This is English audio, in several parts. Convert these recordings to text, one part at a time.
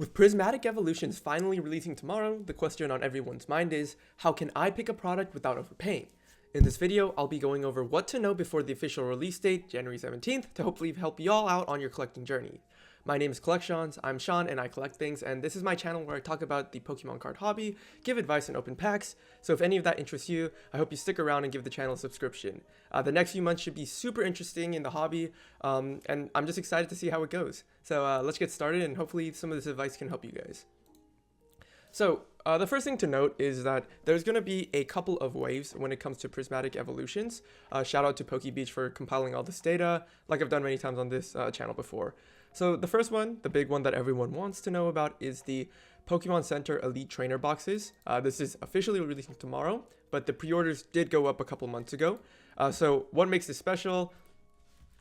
With Prismatic Evolutions finally releasing tomorrow, the question on everyone's mind is, how can I pick a product without overpaying? In this video, I'll be going over what to know before the official release date, January 17th, to hopefully help y'all out on your collecting journey. My name is Collections, I'm Sean and I collect things, and this is my channel where I talk about the Pokemon card hobby, give advice and open packs, so if any of that interests you, I hope you stick around and give the channel a subscription. The next few months should be super interesting in the hobby, and I'm just excited to see how it goes. So let's get started, and hopefully some of this advice can help you guys. So the first thing to note is that there's going to be a couple of waves when it comes to Prismatic Evolutions. Shout out to PokeBeach for compiling all this data, like I've done many times on this channel before. So the first one, the big one that everyone wants to know about, is the Pokemon Center Elite Trainer boxes. This is officially releasing tomorrow, but the pre-orders did go up a couple months ago. So what makes this special?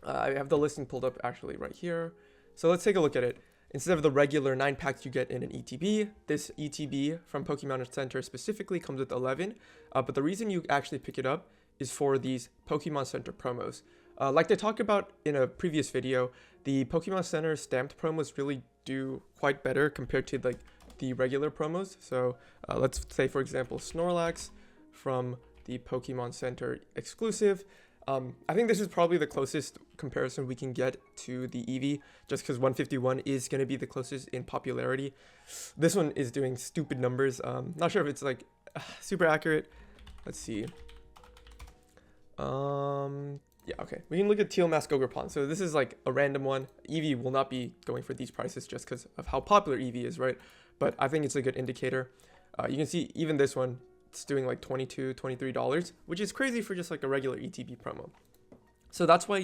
I have the listing pulled up actually right here. So let's take a look at it. Instead of the regular 9 packs you get in an ETB, this ETB from Pokemon Center specifically comes with 11. But the reason you actually pick it up is for these Pokemon Center promos. Like they talked about in a previous video, the Pokemon Center stamped promos really do quite better compared to like the regular promos. So let's say, for example, Snorlax from the Pokemon Center exclusive. I think this is probably the closest comparison we can get to the Eevee, just because 151 is going to be the closest in popularity. This one is doing stupid numbers. Not sure if it's like super accurate. Let's see. Yeah, okay. We can look at Teal Mask Ogerpon. So this is like a random one. Eevee will not be going for these prices just because of how popular Eevee is, right? But I think it's a good indicator. You can see even this one, it's doing like $22, $23, which is crazy for just like a regular ETB promo. So that's why,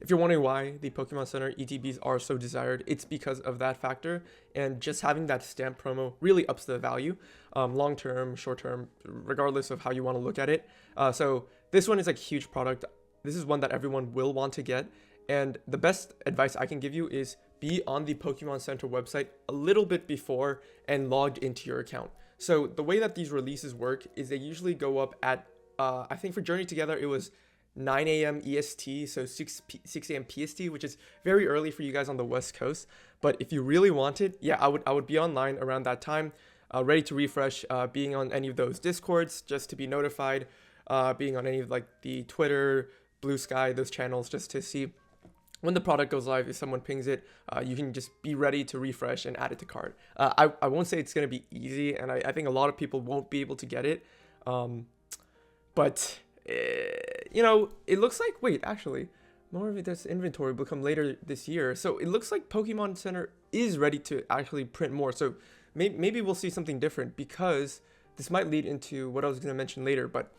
if you're wondering why the Pokemon Center ETBs are so desired, it's because of that factor. And just having that stamp promo really ups the value, long-term, short-term, regardless of how you want to look at it. So this one is like a huge product. This is one that everyone will want to get. And the best advice I can give you is be on the Pokemon Center website a little bit before and logged into your account. So the way that these releases work is they usually go up at, I think for Journey Together, it was 9 a.m. EST, so 6 a.m. PST, which is very early for you guys on the West Coast. But if you really want it, yeah, I would be online around that time, ready to refresh, being on any of those Discords just to be notified, being on any of like the Twitter, Blue Sky, those channels, just to see when the product goes live. If someone pings it, you can just be ready to refresh and add it to cart. I won't say it's going to be easy, and I think a lot of people won't be able to get it. But, you know, it looks like, wait, actually, more of this inventory will come later this year. So it looks like Pokemon Center is ready to actually print more. So maybe we'll see something different, because this might lead into what I was going to mention later, but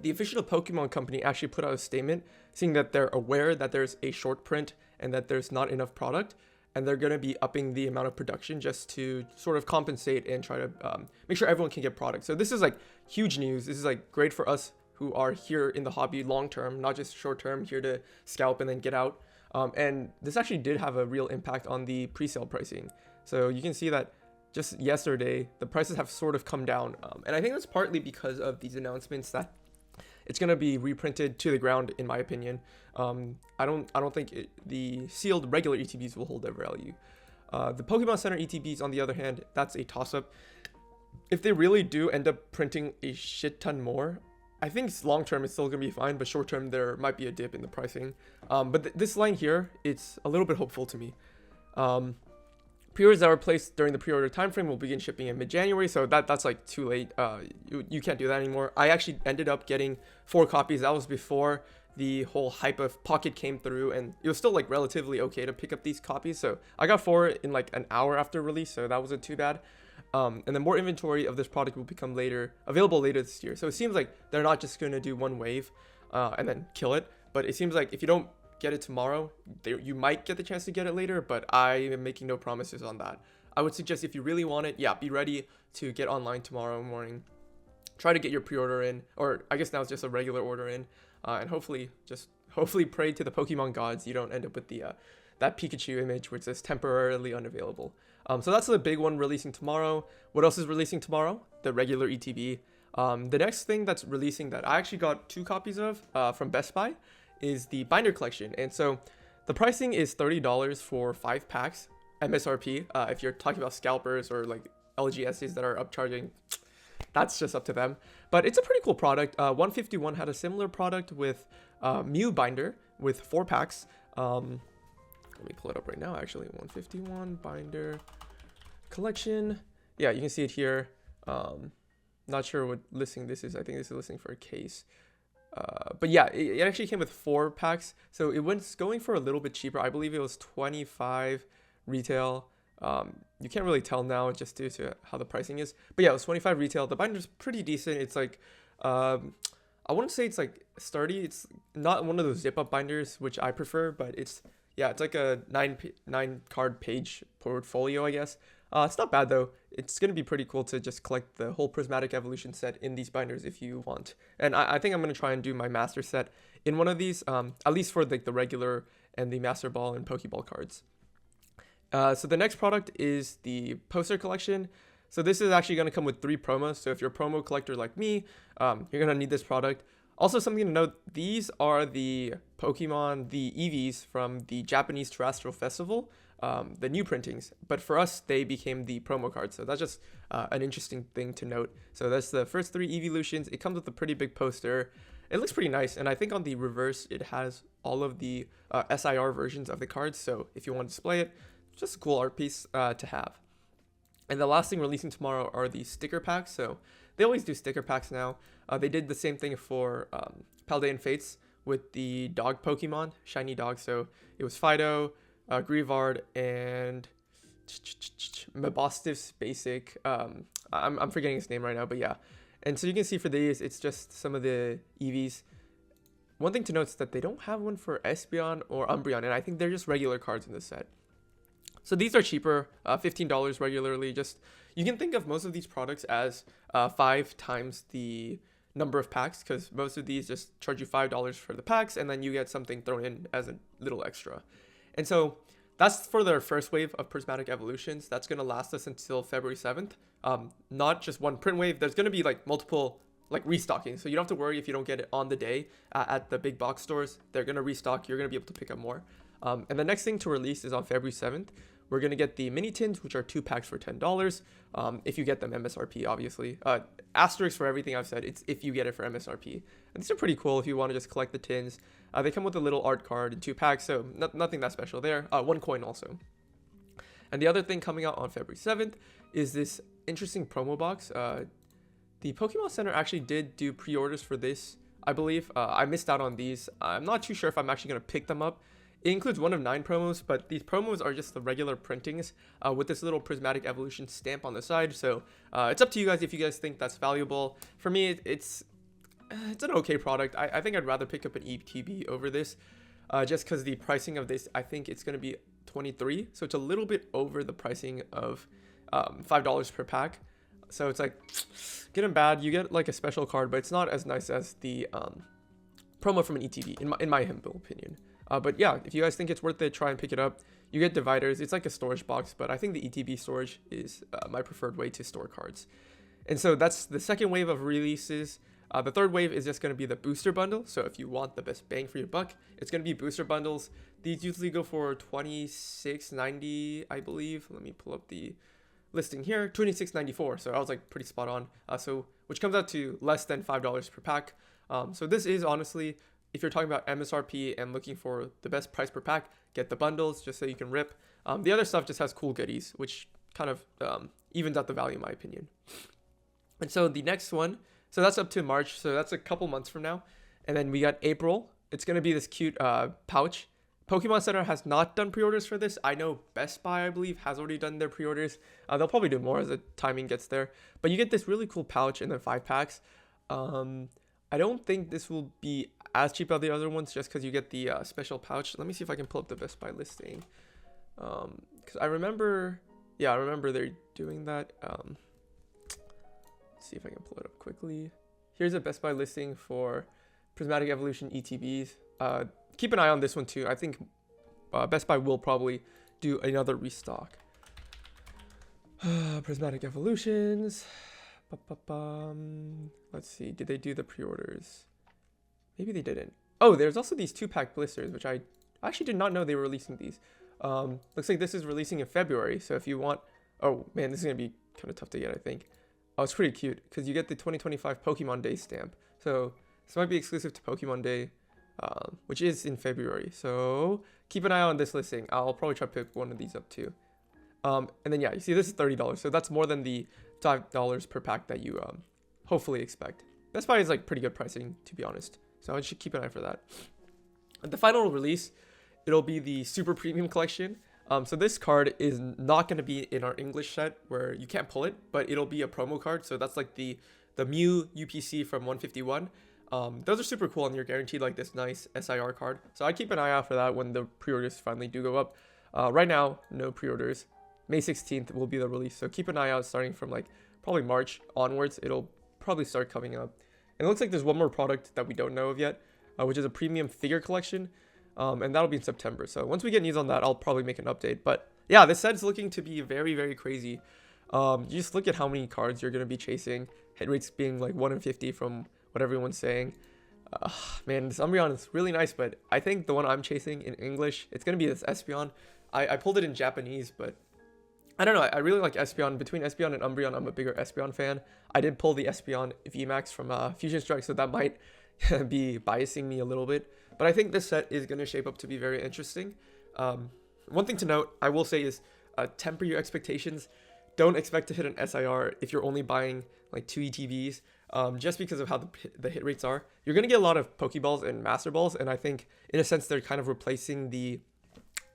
the official Pokemon company actually put out a statement saying that they're aware that there's a short print and that there's not enough product, and they're going to be upping the amount of production just to sort of compensate and try to make sure everyone can get product. So this is like huge news. This is like great for us who are here in the hobby long term, not just short term, here to scalp and then get out. And this actually did have a real impact on the pre-sale pricing. So you can see that just yesterday, the prices have sort of come down. And I think that's partly because of these announcements that it's going to be reprinted to the ground, in my opinion. I don't think the sealed regular ETBs will hold their value. The Pokemon Center ETBs, on the other hand, that's a toss-up. If they really do end up printing a shit ton more, I think long-term it's still going to be fine, but short-term there might be a dip in the pricing. But this line here, it's a little bit hopeful to me. Pre-orders that were placed during the pre-order timeframe will begin shipping in mid-January, so that's like too late. You can't do that anymore. I actually ended up getting 4 copies. That was before the whole hype of Pocket came through, and it was still like relatively okay to pick up these copies. So I got 4 in like an hour after release, so that wasn't too bad. And then more inventory of this product will become available later this year. So it seems like they're not just going to do one wave and then kill it, but it seems like if you don't get it tomorrow, you might get the chance to get it later, but I am making no promises on that. I would suggest if you really want it, yeah, be ready to get online tomorrow morning. Try to get your pre-order in, or I guess now it's just a regular order in, and hopefully pray to the Pokemon gods you don't end up with the that Pikachu image where it says temporarily unavailable. So that's the big one releasing tomorrow. What else is releasing tomorrow? The regular ETB. The next thing that's releasing that I actually got 2 copies of from Best Buy is the binder collection. And so the pricing is $30 for 5 packs. MSRP. If you're talking about scalpers or like LGSs that are upcharging, that's just up to them. But it's a pretty cool product. 151 had a similar product with Mew binder with 4 packs. Let me pull it up right now, actually. 151 binder collection. Yeah, you can see it here. Not sure what listing this is. I think this is listing for a case. But yeah, it actually came with 4 packs. So it was going for a little bit cheaper. I believe it was 25 retail. You can't really tell now just due to how the pricing is. But yeah, it was 25 retail. The binder's pretty decent. It's like, I wouldn't say it's like sturdy. It's not one of those zip up binders, which I prefer, but it's like a 9 card page portfolio, I guess. It's not bad though. It's going to be pretty cool to just collect the whole Prismatic Evolution set in these binders if you want. And I think I'm going to try and do my Master set in one of these, at least for like the regular and the Master Ball and Pokeball cards. So the next product is the poster collection. So this is actually going to come with 3 promos. So if you're a promo collector like me, you're going to need this product. Also, something to note, these are the Pokemon, the EVs from the Japanese Terrestrial Festival, the new printings. But for us, they became the promo cards. So that's just an interesting thing to note. So that's the first 3 Evolutions. It comes with a pretty big poster. It looks pretty nice. And I think on the reverse, it has all of the SIR versions of the cards. So if you want to display it, just a cool art piece to have. And the last thing releasing tomorrow are the sticker packs. So they always do sticker packs now. They did the same thing for Paldean Fates with the dog Pokemon, shiny dog. So it was Fido, Grievard, and Mabostif's basic. I'm forgetting his name right now, but yeah. And so you can see for these, it's just some of the EVs. One thing to note is that they don't have one for Espeon or Umbreon, and I think they're just regular cards in this set. So these are cheaper, $15 regularly. Just you can think of most of these products as 5 times the number of packs, because most of these just charge you $5 for the packs, and then you get something thrown in as a little extra. And so that's for their first wave of Prismatic Evolutions. That's going to last us until February 7th. Not just one print wave. There's going to be like multiple like restocking. So you don't have to worry if you don't get it on the day at the big box stores. They're going to restock. You're going to be able to pick up more. And the next thing to release is on February 7th. We're going to get the mini tins, which are 2 packs for $10. If you get them MSRP, obviously. Asterisk for everything I've said, it's if you get it for MSRP. And these are pretty cool if you want to just collect the tins. They come with a little art card and 2 packs, so nothing that special there. 1 coin also. And the other thing coming out on February 7th is this interesting promo box. The Pokemon Center actually did do pre-orders for this, I believe. I missed out on these. I'm not too sure if I'm actually going to pick them up. It includes 1 of 9 promos, but these promos are just the regular printings with this little Prismatic Evolution stamp on the side. So it's up to you guys if you guys think that's valuable. For me, it's an okay product. I think I'd rather pick up an ETB over this, just because the pricing of this, I think it's going to be $23. So it's a little bit over the pricing of $5 per pack. So it's like getting bad. You get like a special card, but it's not as nice as the promo from an ETB, in my humble opinion. But yeah, if you guys think it's worth it, try and pick it up. You get dividers. It's like a storage box, but I think the ETB storage is my preferred way to store cards. And so that's the second wave of releases. The third wave is just going to be the booster bundle. So if you want the best bang for your buck, it's going to be booster bundles. These usually go for $26.90, I believe. Let me pull up the listing here. $26.94. So I was like pretty spot on. Which comes out to less than $5 per pack. So this is honestly, if you're talking about MSRP and looking for the best price per pack, get the bundles just so you can rip. The other stuff just has cool goodies, which kind of evens out the value in my opinion. And so the next one, so that's up to March. So that's a couple months from now. And then we got April. It's going to be this cute pouch. Pokemon Center has not done pre-orders for this. I know Best Buy, I believe, has already done their pre-orders. They'll probably do more as the timing gets there. But you get this really cool pouch and then 5 packs. I don't think this will be as cheap as the other ones just because you get the special pouch. Let me see if I can pull up the Best Buy listing. Because I remember they're doing that. Let's see if I can pull it up quickly. Here's a Best Buy listing for Prismatic Evolution ETBs. Keep an eye on this one too. I think Best Buy will probably do another restock. Prismatic Evolutions. Let's see. Did they do the pre-orders? Maybe they didn't. Oh, there's also these 2-pack blisters, which I actually did not know they were releasing these. Looks like this is releasing in February. So if you want, oh man, this is gonna be kind of tough to get, I think. Oh, it's pretty cute because you get the 2025 Pokemon Day stamp. So this might be exclusive to Pokemon Day, which is in February. So keep an eye on this listing. I'll probably try to pick one of these up too. And then yeah, you see this is $30. So that's more than the $5 per pack that you hopefully expect. Best Buy is like pretty good pricing, to be honest. So I should keep an eye for that. The final release, it'll be the Super Premium Collection. So this card is not going to be in our English set where you can't pull it, but it'll be a promo card. So that's like the Mew UPC from 151. Those are super cool and you're guaranteed like this nice SIR card. So I keep an eye out for that when the pre-orders finally do go up. Right now, no pre-orders. May 16th will be the release. So keep an eye out starting from like probably March onwards. It'll probably start coming up. And it looks like there's one more product that we don't know of yet, which is a premium figure collection. And that'll be in September. So once we get news on that, I'll probably make an update. But yeah, this set's looking to be very, very crazy. You just look at how many cards you're going to be chasing. Hit rates being like 1 in 50 from what everyone's saying. Man, this Umbreon is really nice, but I think the one I'm chasing in English, it's going to be this Espeon. I pulled it in Japanese, but I don't know. I really like Espeon. Between Espeon and Umbreon, I'm a bigger Espeon fan. I did pull the Espeon VMAX from Fusion Strike, so that might be biasing me a little bit. But I think this set is going to shape up to be very interesting. One thing to note, I will say is temper your expectations. Don't expect to hit an SIR if you're only buying like 2 ETBs, just because of how the hit rates are. You're going to get a lot of Pokeballs and Master Balls, and I think in a sense they're kind of replacing the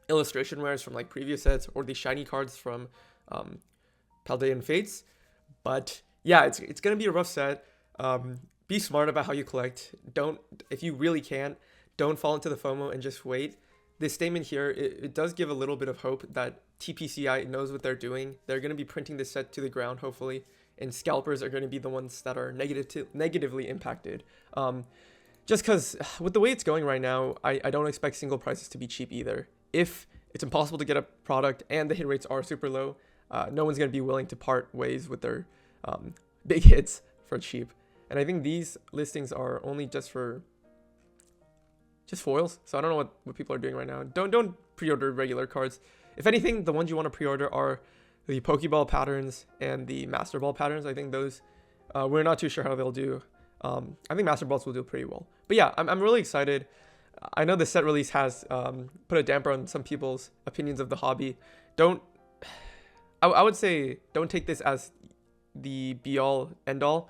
illustration rares from like previous sets or the shiny cards from Paldean Fates. But yeah, it's going to be a rough set. Be smart about how you collect. Don't, if you really can, don't fall into the FOMO and just wait. This statement here, it does give a little bit of hope that TPCI knows what they're doing. They're going to be printing this set to the ground, hopefully, and scalpers are going to be the ones that are negatively impacted. Just because with the way it's going right now, I don't expect single prices to be cheap either. If it's impossible to get a product and the hit rates are super low, no one's going to be willing to part ways with their big hits for cheap. And I think these listings are only just for foils. So I don't know what people are doing right now. Don't pre-order regular cards. If anything, the ones you want to pre-order are the Pokeball patterns and the Master Ball patterns. I think those, we're not too sure how they'll do. I think Master Balls will do pretty well. But yeah, I'm really excited. I know the set release has put a damper on some people's opinions of the hobby. I would say don't take this as the be-all, end-all.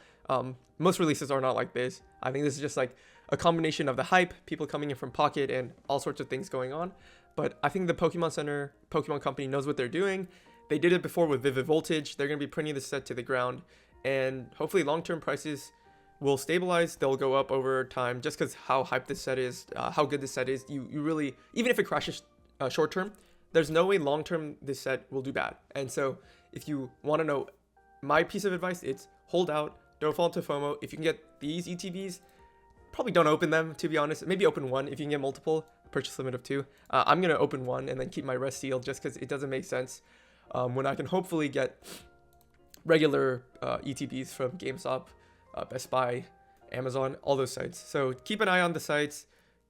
Most releases are not like this. I think this is just like a combination of the hype, people coming in from Pocket, and all sorts of things going on. But I think the Pokemon Center, Pokemon Company knows what they're doing. They did it before with Vivid Voltage. They're going to be printing this set to the ground. And hopefully long-term prices will stabilize. They'll go up over time just because how hyped this set is, how good this set is. You really, even if it crashes short-term, there's no way long-term this set will do bad. And so if you want to know my piece of advice, it's hold out. Don't fall into FOMO. If you can get these ETBs, probably don't open them, to be honest. Maybe open one. If you can get multiple, purchase limit of 2. I'm going to open one and then keep my rest sealed just because it doesn't make sense when I can hopefully get regular ETBs from GameStop, Best Buy, Amazon, all those sites. So keep an eye on the sites.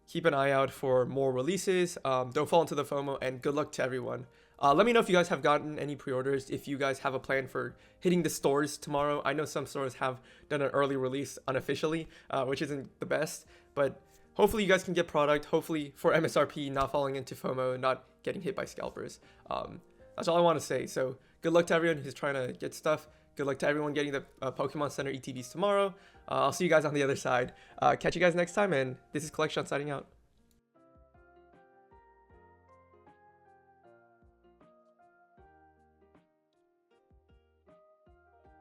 Keep an eye out for more releases. Don't fall into the FOMO, and good luck to everyone. Let me know if you guys have gotten any pre-orders, if you guys have a plan for hitting the stores tomorrow. I know some stores have done an early release unofficially, which isn't the best, but hopefully you guys can get product, hopefully for MSRP, not falling into FOMO, not getting hit by scalpers. That's all I want to say. So good luck to everyone who's trying to get stuff. Good luck to everyone getting the Pokemon Center ETBs tomorrow. I'll see you guys on the other side. Catch you guys next time, and this is Collection signing out.